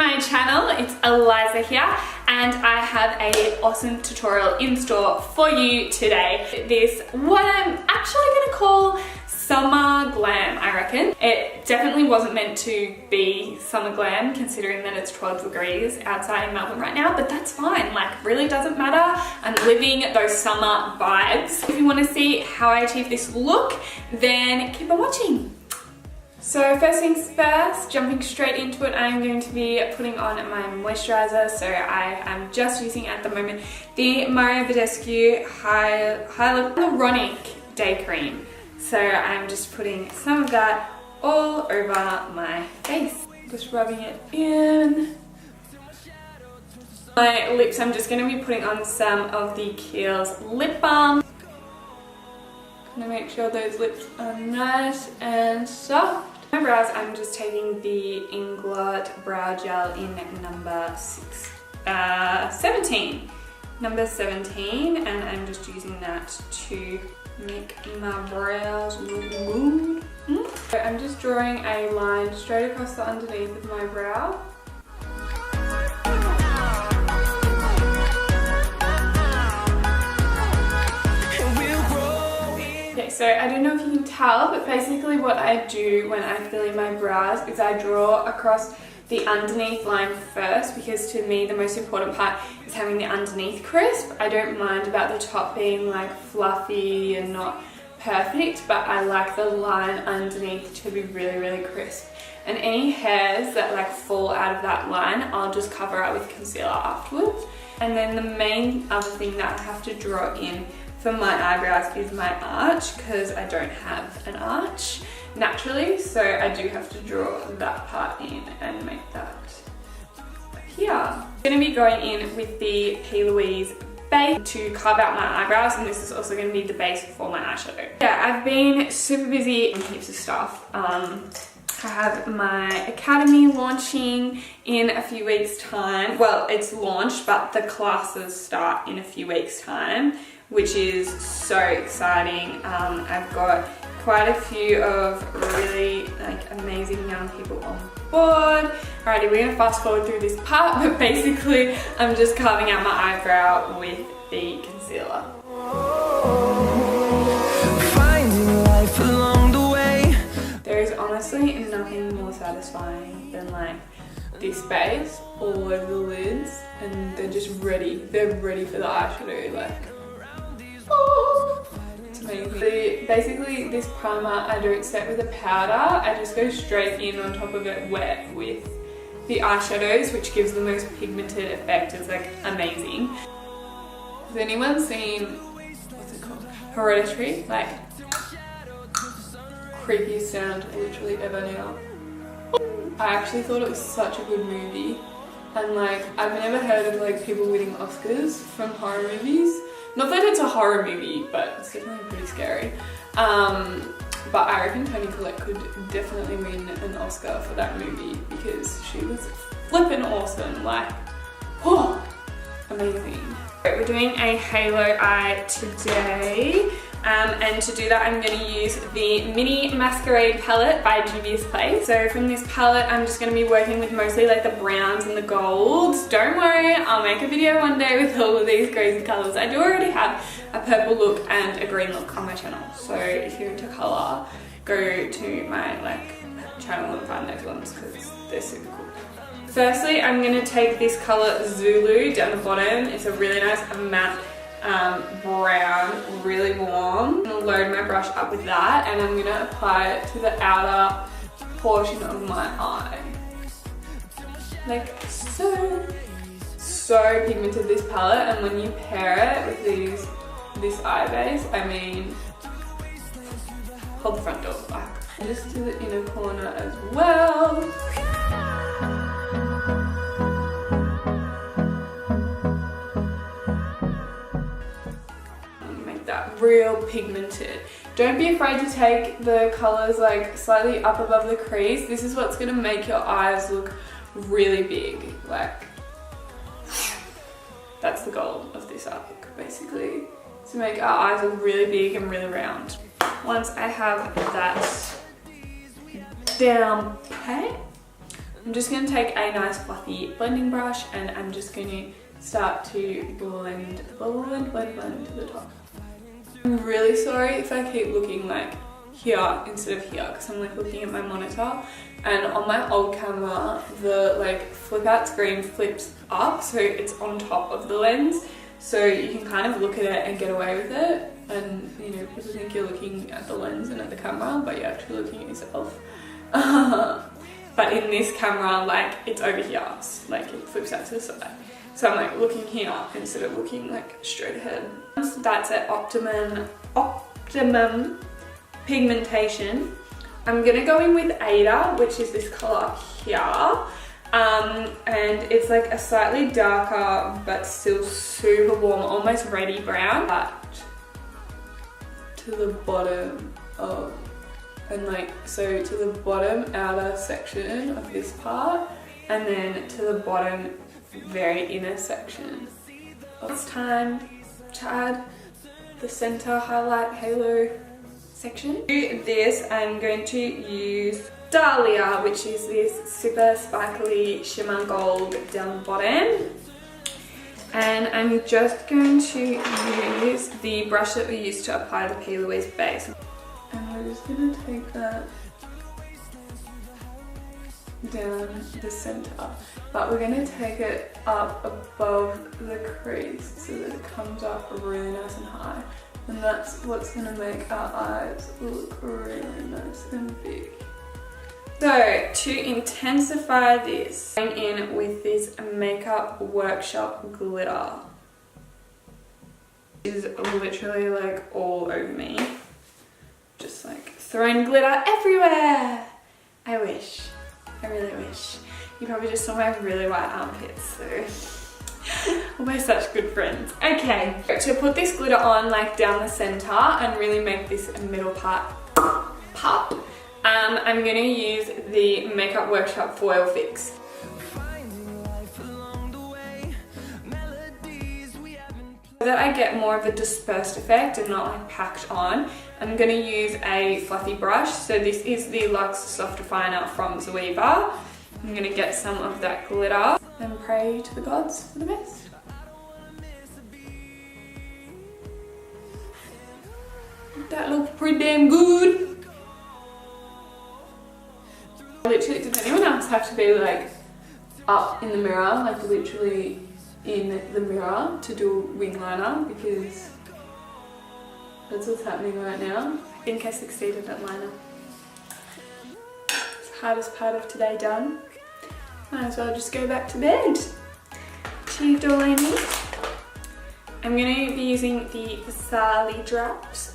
my channel. It's Eliza here and I have a awesome tutorial in store for you today. This, what I'm actually gonna call summer glam, I reckon. It definitely wasn't meant to be summer glam considering that it's 12 degrees outside in Melbourne right now, but that's fine, like really doesn't matter. I'm living those summer vibes. If you want to see how I achieve this look, then keep on watching. So first things first, jumping straight into it, I'm going to be putting on my moisturizer. So I am just using at the moment the Mario Badescu Hyaluronic Day Cream. So I'm just putting some of that all over my face. Just rubbing it in. My lips, I'm just going to be putting on some of the Kiehl's lip balm. Gonna make sure those lips are nice and soft. My brows, I'm just taking the Inglot Brow Gel in number 17. Number 17, and I'm just using that to make my brows look good. So I'm just drawing a line straight across the underneath of my brow. So I don't know if you can tell, but basically what I do when I fill in my brows is I draw across the underneath line first, because to me the most important part is having the underneath crisp. I don't mind about the top being like fluffy and not perfect, but I like the line underneath to be really, really crisp. And any hairs that like fall out of that line, I'll just cover up with concealer afterwards. And then the main other thing that I have to draw in for my eyebrows is my arch, because I don't have an arch naturally, so I do have to draw that part in and make that appear. I'm going to be going in with the P. Louise base to carve out my eyebrows, and this is also going to be the base for my eyeshadow. Yeah, I've been super busy on heaps of stuff. I have my academy launching in a few weeks time. Well, it's launched, but the classes start in a few weeks time, which is so exciting. I've got quite a few of really like amazing young people on board. Alrighty, we're gonna fast forward through this part, but basically I'm just carving out my eyebrow with the concealer. Finding life along the way. There is honestly nothing more satisfying than like this base all over the lids, and they're just ready. They're ready for the eyeshadow, like. Oh, it's amazing. Basically this primer I don't set with a powder, I just go straight in on top of it wet with the eyeshadows, which gives the most pigmented effect. It's like amazing. Has anyone seen, what's it called? Hereditary? Like, creepiest sound literally ever now. I actually thought it was such a good movie, and like I've never heard of like people winning Oscars from horror movies. Not that it's a horror movie, but it's definitely pretty scary. But I reckon Toni Collette could definitely win an Oscar for that movie, because she was flippin' awesome, like, oh, amazing. We're doing a halo eye today, and to do that I'm going to use the Mini Masquerade palette by Juvia's Place. So from this palette I'm just going to be working with mostly like the browns and the golds. Don't worry, I'll make a video one day with all of these crazy colours. I do already have a purple look and a green look on my channel, so if you're into colour, go to my like channel and find those ones because they're super cool. Firstly, I'm going to take this colour Zulu down the bottom. It's a really nice matte brown, really warm. I'm going to load my brush up with that, and I'm going to apply it to the outer portion of my eye. Like so. So pigmented, this palette, and when you pair it with this eye base, I mean, hold the front door back. And just do the inner corner as well. Real pigmented. Don't be afraid to take the colors like slightly up above the crease. This is what's going to make your eyes look really big. Like, that's the goal of this art look, basically, to make our eyes look really big and really round. Once I have that down pat, I'm just going to take a nice fluffy blending brush and I'm just going to start to blend to the top. I'm really sorry if I keep looking like here instead of here because I'm like looking at my monitor, and on my old camera the like flip out screen flips up so it's on top of the lens, so you can kind of look at it and get away with it, and you know, people think you're looking at the lens and at the camera but you're actually looking at yourself. But in this camera, like, it's over here, like it flips out to the side. So I'm like looking here instead of looking like straight ahead. So that's at optimum pigmentation. I'm gonna go in with Ada, which is this color here. And it's like a slightly darker but still super warm, almost reddy brown, but to the bottom of, and like, so to the bottom outer section of this part, and then to the bottom very inner section. It's time to add the center highlight halo section. To do this, I'm going to use Dahlia, which is this super sparkly shimmer gold down the bottom. And I'm just going to use the brush that we used to apply the P. Louise base. And we're just going to take that down the center, but we're going to take it up above the crease so that it comes up really nice and high, and that's what's going to make our eyes look really nice and big. So to intensify this, I'm going in with this Makeup Workshop glitter. It is literally like all over me, just like throwing glitter everywhere. I wish. I really wish. You probably just saw my really white armpits, so we're such good friends. Okay, to put this glitter on like down the center and really make this middle part pop, I'm gonna use the Makeup Workshop Foil Fix. So that I get more of a dispersed effect and not like packed on, I'm going to use a fluffy brush. So this is the Luxe Soft Definer from Zoeva. I'm going to get some of that glitter and pray to the gods for the best. That looks pretty damn good. Literally, does anyone else have to be like up in the mirror, like literally in the mirror to do wing liner, because that's what's happening right now? I think I succeeded at liner. It's the hardest part of today done. Might as well just go back to bed. Achieved all I need. I'm going to be using the Sally drops,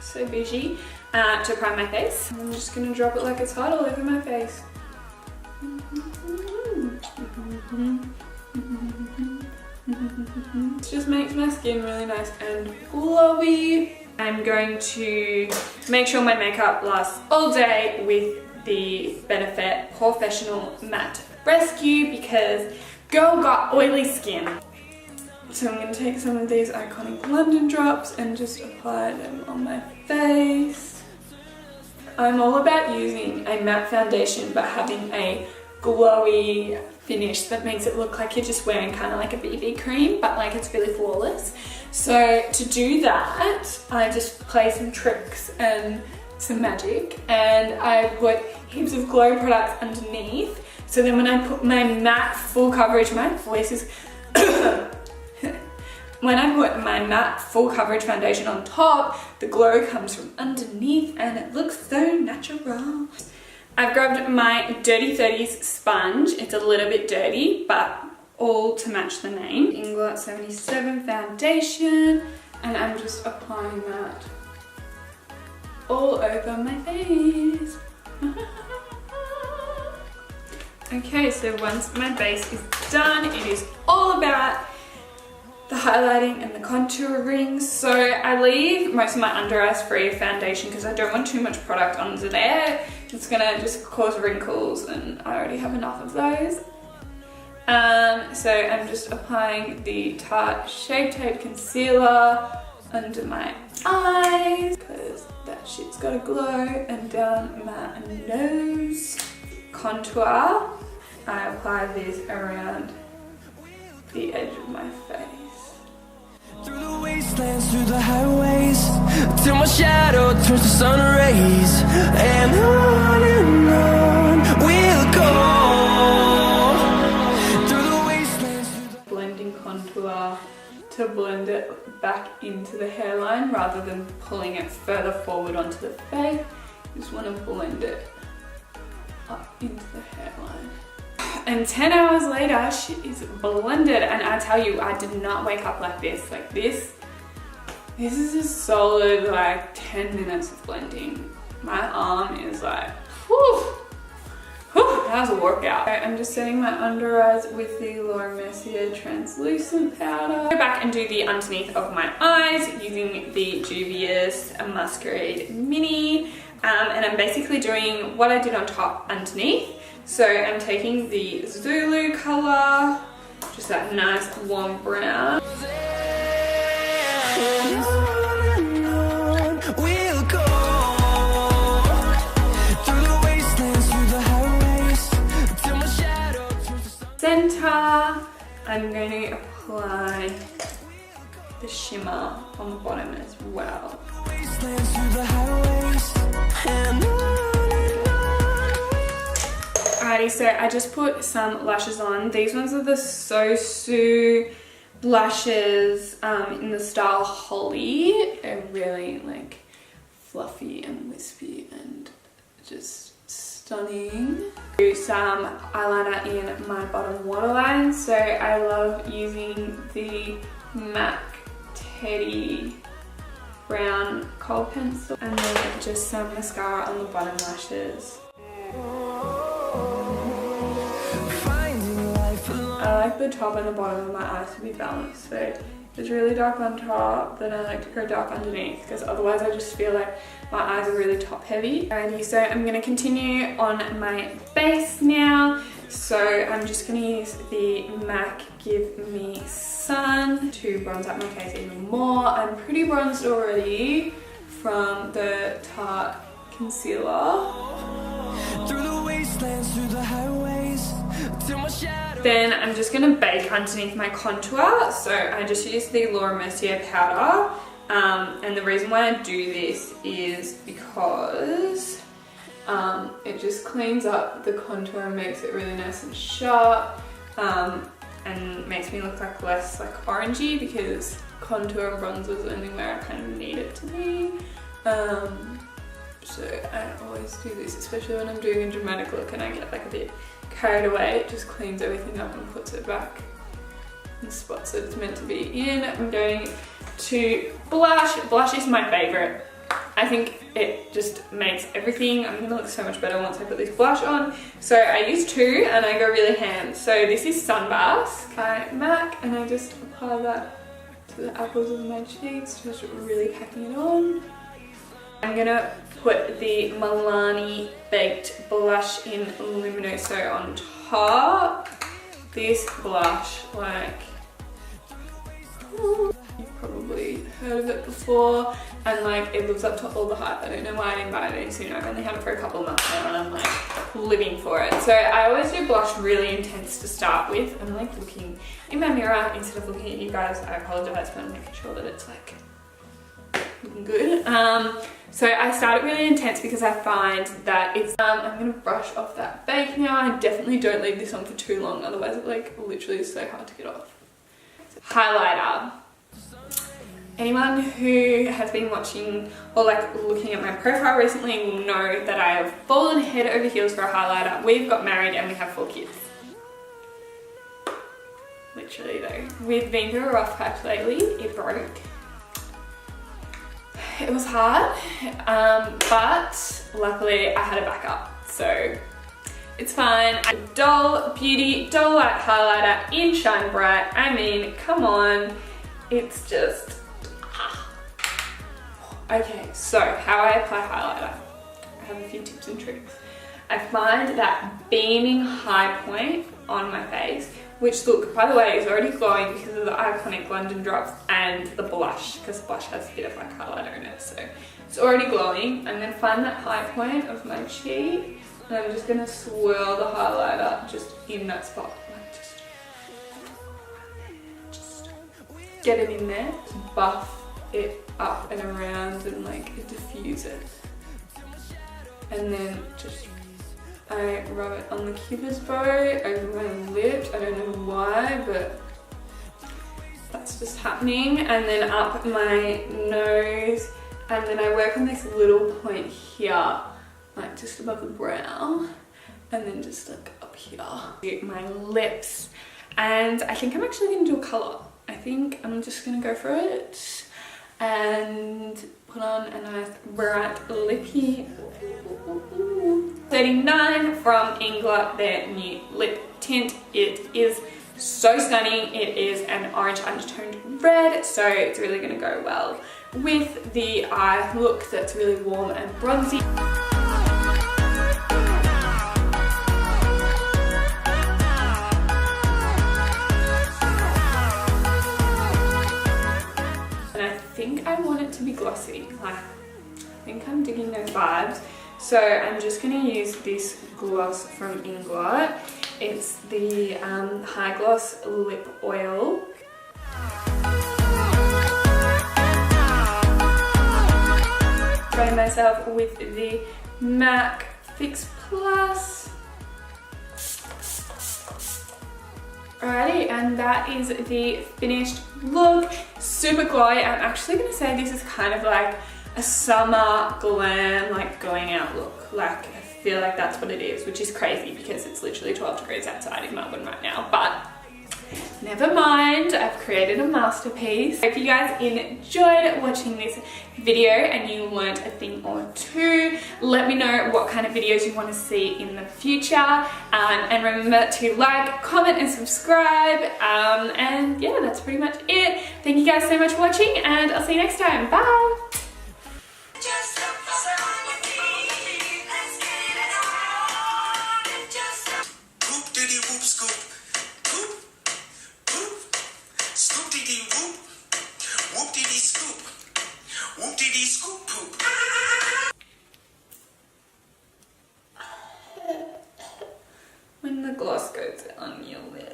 so bougie, to prime my face. I'm just going to drop it like it's hot all over my face. It just makes my skin really nice and glowy. I'm going to make sure my makeup lasts all day with the Benefit Porefessional Matte Rescue because girl got oily skin. So I'm going to take some of these iconic London drops and just apply them on my face. I'm all about using a matte foundation but having a glowy finish that makes it look like you're just wearing kind of like a BB cream, but like it's really flawless. So to do that, I just play some tricks and some magic, and I put heaps of glow products underneath. So then when I put my matte full coverage, my voice is when I put my matte full coverage foundation on top, the glow comes from underneath and it looks so natural. I've grabbed my Dirty 30s sponge. It's a little bit dirty, but all to match the name. Inglot 77 foundation, and I'm just applying that all over my face. Okay, so once my base is done, it is all about the highlighting and the contouring. So I leave most of my under eyes free of foundation because I don't want too much product under there. It's gonna just cause wrinkles and I already have enough of those. So I'm just applying the Tarte Shape Tape Concealer under my eyes because that shit's got a glow, and down my nose. Contour I apply this around the edge of my face. Through the wastelands, through the highways, till my shadow turns to sun rays, and on we'll go. Through the wastelands, through the Blending contour to blend it back into the hairline rather than pulling it further forward onto the face. Just want to blend it up into the hairline. And 10 hours later, shit is blended, and I tell you, I did not wake up like this. Like this is a solid like 10 minutes of blending. My arm is like, whew, that was a workout. I'm just setting my under eyes with the Laura Mercier translucent powder. Go back and do the underneath of my eyes using the Juvia's Masquerade Mini. And I'm basically doing what I did on top underneath. So I'm taking the Zulu color, just that nice warm brown. we'll go. Through the wastelands, through the highways, till my shadow turns to sun. Center, I'm going to apply the shimmer on the bottom as well. Wastelands, through the highways, and on. Alrighty, so I just put some lashes on. These ones are the Sosu lashes in the style Holly. They're really like fluffy and wispy and just stunning. Do some eyeliner in my bottom waterline. So I love using the MAC Teddy brown kohl pencil, and then just some mascara on the bottom lashes. I like the top and the bottom of my eyes to be balanced, so if it's really dark on top, then I like to go dark underneath, because otherwise I just feel like my eyes are really top heavy. Alrighty, so I'm going to continue on my base now. So I'm just going to use the MAC Give Me Sun to bronze up my face even more. I'm pretty bronzed already from the Tarte concealer. Through the wastelands, through the highways, till my shadow. Then I'm just going to bake underneath my contour. So I just use the Laura Mercier powder. And the reason why I do this is because it just cleans up the contour and makes it really nice and sharp. And makes me look like less like orangey, because contour and bronzer is only where I kind of need it to be. So I always do this, especially when I'm doing a dramatic look and I get like a bit carried away. It just cleans everything up and puts it back in the spots that it's meant to be in. I'm going to blush. Blush is my favorite. I think it just makes everything, I'm gonna look so much better once I put this blush on. So I use two and I go really ham. So this is Sunbask by MAC, and I just apply that to the apples of my cheeks, just really packing it on. I'm gonna put the Milani Baked Blush in Luminoso on top. This blush, like, you've probably heard of it before, and like it lives up to all the hype. I don't know why I didn't buy it any sooner. I've only had it for a couple of months now and I'm like living for it. So I always do blush really intense to start with. I'm like looking in my mirror instead of looking at you guys. I apologize, but I'm making sure that it's like looking good. So I start it really intense because I find that it's, I'm gonna brush off that bake now. I definitely don't leave this on for too long, otherwise it like literally is so hard to get off. Highlighter. Anyone who has been watching or like looking at my profile recently will know that I have fallen head over heels for a highlighter. We've got married and we have 4 kids. Literally though. We've been through a rough patch lately. It broke. It was hard, but luckily I had a backup, so it's fine. Doll Beauty Doll Light Highlighter in Shine Bright. I mean, come on, it's just... Okay, so how I apply highlighter. I have a few tips and tricks. I find that beaming high point on my face, which look, by the way, is already glowing because of the iconic London drops and the blush, because the blush has a bit of like highlighter in it, so it's already glowing. I'm going to find that high point of my cheek And I'm just going to swirl the highlighter just in that spot. Like just get it in there, buff it up and around and like diffuse it. And then just I rub it on the cupid's bow over my lips. I don't know why, but that's just happening. And then up my nose, and then I work on this little point here, like just above the brow, and then just like up here. My lips, and I think I'm actually gonna do a color. I think I'm just gonna go for it and put on a nice bright lippy. 39 from Ingla, their new lip tint. It is so stunning. It is an orange undertoned red, so it's really going to go well with the eye look that's really warm and bronzy. And I think I want it to be glossy. Like, I think I'm digging those vibes. So I'm just going to use this gloss from Ingla. It's the High Gloss Lip Oil. Spraying myself with the MAC Fix Plus. Alrighty, and that is the finished look. Super glowy. I'm actually going to say this is kind of like a summer glam, like going out look. Like, I feel like that's what it is, which is crazy because it's literally 12 degrees outside in Melbourne right now, but never mind, I've created a masterpiece. If you guys enjoyed watching this video and you learned a thing or two, let me know what kind of videos you want to see in the future, and remember to like, comment and subscribe, and yeah, that's pretty much it. Thank you guys so much for watching, and I'll see you next time. Bye! When the gloss goes on your lips.